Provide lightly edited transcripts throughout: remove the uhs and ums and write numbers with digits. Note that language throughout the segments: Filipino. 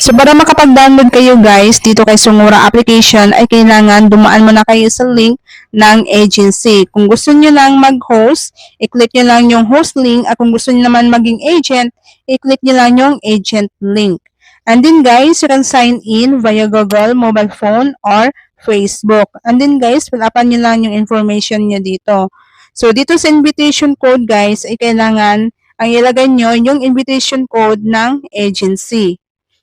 So para makapag-download kayo guys dito kay Sungura application ay kailangan dumaan muna kayo sa link ng agency. Kung gusto niyo lang mag-host, i-click niyo lang yung host link at kung gusto niyo naman maging agent, i-click niyo lang yung agent link. And then guys, you can sign in via Google, mobile phone, or Facebook. And then guys, fill upan niyo lang yung information niyo dito. So dito sa invitation code guys ay kailangan ang ilagay niyo yung invitation code ng agency.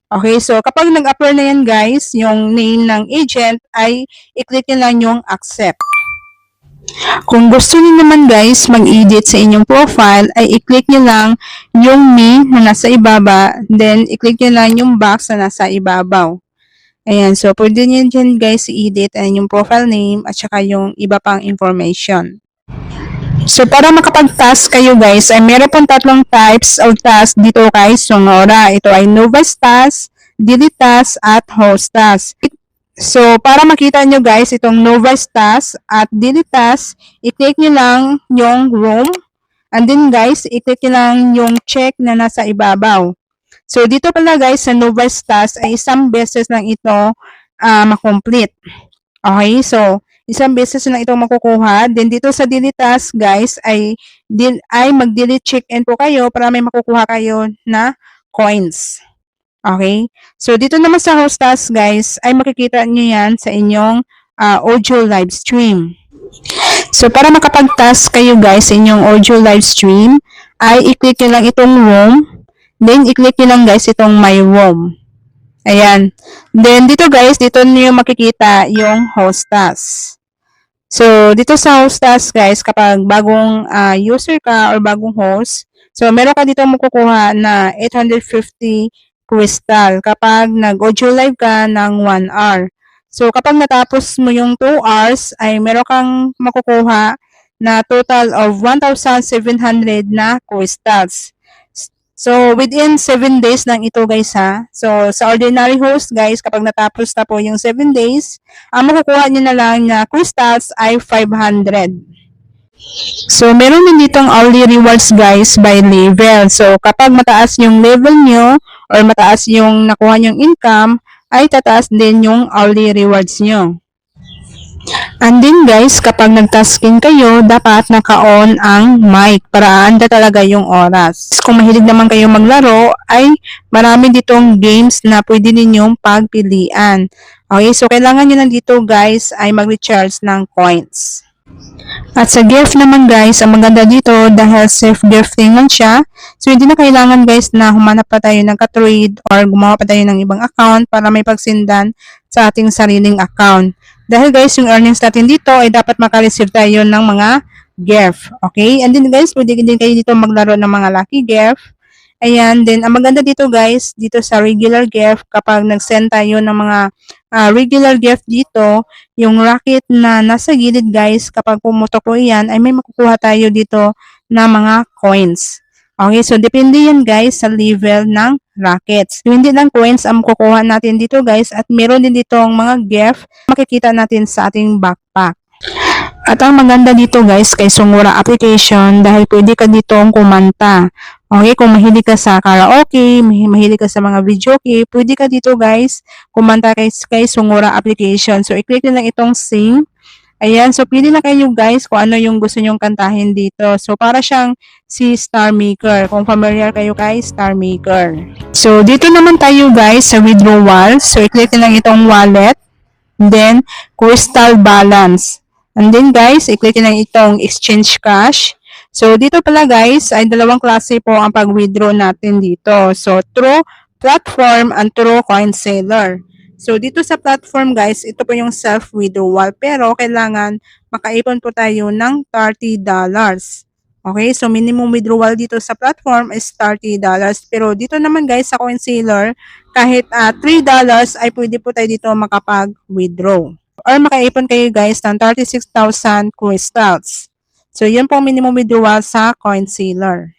Okay, so kapag nag-appear na yan guys, yung name ng agent ay i-click nyo lang yung accept. Kung gusto niyo naman guys mag-edit sa inyong profile ay i-click nyo lang yung me na nasa ibaba, then i-click nyo lang yung box na nasa ibabaw. Ayan, so pwede nyo dyan guys i-edit yung profile name at saka yung iba pang information. So, para makapag-task kayo guys, ay meron pong tatlong types of task dito kay Sungura. Ito ay novice task, daily task, at host task. So, para makita nyo guys, itong novice task at daily task, i-click nyo lang yung room. And then guys, i-click nyo lang yung check na nasa ibabaw. So, dito pala guys, sa novice task ay isang beses lang ito makomplete. Okay, so, isang beses na ito makukuha. Then dito sa daily task guys ay mag-delete check-in po kayo para may makukuha kayo na coins. Okay? So dito naman sa host task guys ay makikita niyo yan sa inyong audio live stream. So para makapag-task kayo guys sa inyong audio live stream ay i-click niyo lang itong room. Then i-click niyo lang guys itong my room. Ayan. Then dito guys, dito niyo makikita yung host task. So, dito sa host task guys, kapag bagong user ka or bagong host, so meron ka dito makukuha na 850 crystal kapag nag-audio live ka ng 1 hour. So, kapag natapos mo yung 2 hours, ay meron kang makukuha na total of 1,700 na crystals. So, within 7 days lang ito guys ha. So, sa ordinary host guys, kapag natapos na po yung 7 days, ang makukuha nyo na lang na crystals ay 500. So, meron din ditong hourly rewards guys by level. So, kapag mataas yung level nyo or mataas yung nakuha nyong income, ay tataas din yung hourly rewards nyo. And then guys, kapag nag-tasking kayo, dapat naka-on ang mic para aanda talaga yung oras. Kung mahilig naman kayo maglaro, ay marami ditong games na pwede ninyong pagpilian. Okay, so kailangan nyo lang dito guys ay mag-recharge ng coins. At sa gift naman guys, ang maganda dito dahil self-gifting lang siya. So hindi na kailangan guys na humanap pa tayo ng ka-trade or gumawa pa tayo ng ibang account para may pagsindan sa ating sariling account. Dahil guys, yung earnings natin dito ay dapat makareceive tayo ng mga gift. Okay? And then guys, pwede din kayo dito maglaro ng mga lucky gift. Ayan. Then, ang maganda dito guys, dito sa regular gift, kapag nag-send tayo ng mga regular gift dito, yung rocket na nasa gilid guys, kapag pumutok po yan, ay may makukuha tayo dito na mga coins. Okay, so depende yan guys sa level ng rockets. So, hindi lang coins ang kukuha natin dito guys at meron din dito ang mga gift makikita natin sa ating backpack. At ang maganda dito guys kay Sungura application dahil pwede ka dito kumanta. Okay, kung mahilig ka sa karaoke, mahilig ka sa mga videoke, pwede ka dito guys kumanta kay Sungura application. So i-click nyo lang itong sing. Ayan, so pili na kayo guys kung ano yung gusto nyong kantahin dito. So para siyang si Star Maker, kung familiar kayo kay Star Maker. So dito naman tayo guys sa withdrawal. So i-click na lang itong wallet, then crystal balance. And then guys, i-click na lang itong exchange cash. So dito pala guys, ay dalawang klase po ang pag-withdraw natin dito. So through platform and through coin seller. So, dito sa platform guys, ito po yung self-withdrawal. Pero, kailangan makaipon po tayo ng $30. Okay? So, minimum withdrawal dito sa platform is $30. Pero, dito naman guys sa CoinSeller, kahit $3 ay pwede po tayo dito makapag-withdraw. Or makaipon kayo guys ng 36,000 crystals. So, yun po minimum withdrawal sa CoinSeller.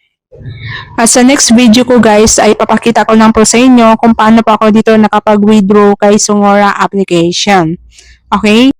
At sa next video ko guys ay papakita ko lang po sa inyo kung paano pa ako dito nakapag-withdraw kay Sungura application. Okay?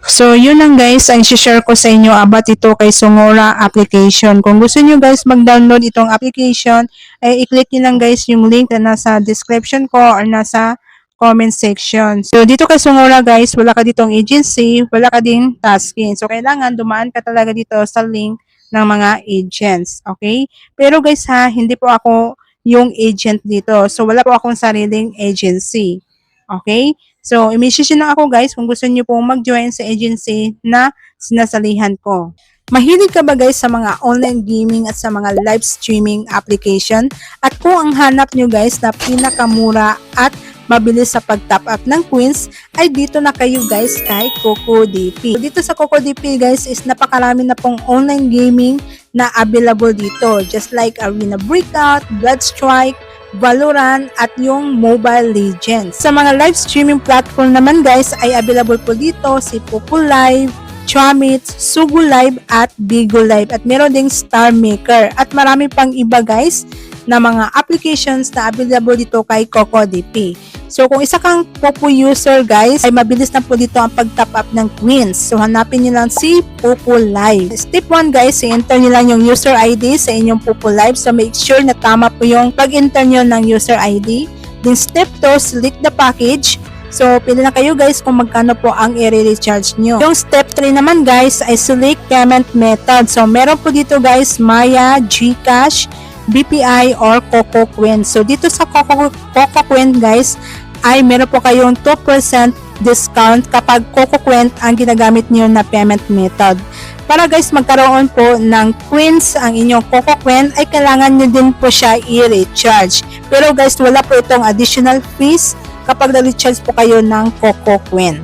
So, yun lang guys, ang share ko sa inyo about ito kay Sungora application. Kung gusto nyo guys mag-download itong application, ay i-click nyo lang guys yung link na nasa description ko or nasa comment section. So, dito kay Sungora guys, wala ka ditong agency, wala ka din tasking. So, kailangan dumaan ka talaga dito sa link ng mga agents. Okay? Pero guys ha, hindi po ako yung agent dito. So, wala po akong sariling agency. Okay? So, i-message na ako guys kung gusto niyo pong mag-join sa agency na sinasalihan ko. Mahilig ka ba guys sa mga online gaming at sa mga live streaming application? At kung ang hanap nyo guys na pinakamura at mabilis sa pag-top up ng coins, ay dito na kayo guys kay CocoDP. So, dito sa CocoDP guys is napakarami na pong online gaming na available dito. Just like Arena Breakout, Bloodstrike, Valorant at yung Mobile Legends. Sa mga live streaming platform naman guys ay available po dito si Popo Live, Chomits, Sugo Live at Bigo Live at meron ding Star Maker at marami pang iba guys na mga applications na available dito kay CocoDP. So kung isa kang Popo user guys, ay mabilis na po dito ang pag-top up ng coins. So hanapin niyo lang si Popo Live. Step 1 guys, i-enter niyo lang yung user ID sa inyong Popo Live. So make sure na tama po yung pag-enter niyo ng user ID. Then step 2, select the package. So pili na kayo guys kung magkano po ang i-recharge nyo. Yung step 3 naman guys ay select payment method. So meron po dito guys Maya, GCash, BPI or CocoQuent. So dito sa CocoQuent guys ay meron po kayong 2% discount kapag CocoQuent ang ginagamit niyo na payment method. Para guys magkaroon po ng coins ang inyong CocoQuent ay kailangan niyo din po siya i-recharge. Pero guys wala po itong additional fees kapag na-recharge po kayo ng CocoQuent.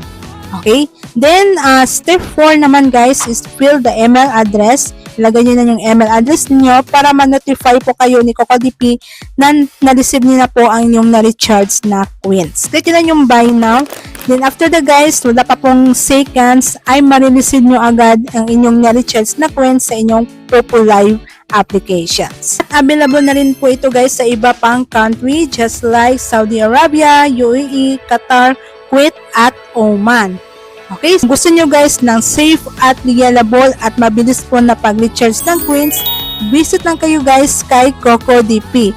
Okay? Then, step 4 naman guys is fill the email address. Ilagay nyo na yung email address niyo para ma-notify po kayo ni CocoDP na na-receive niyo na po ang inyong na-recharge na coins. Click nyo na yung buy now. Then, after the guys, wala pa pong seconds, ay ma-receive nyo agad ang inyong na-recharge na coins sa inyong Popo Live applications. Available na rin po ito guys sa iba pang country just like Saudi Arabia, UAE, Qatar, Kuwait at Oman. Okay, kung gusto nyo guys ng safe at reliable at mabilis po na pag-recharge ng coins, visit lang kayo guys kay CocoDP.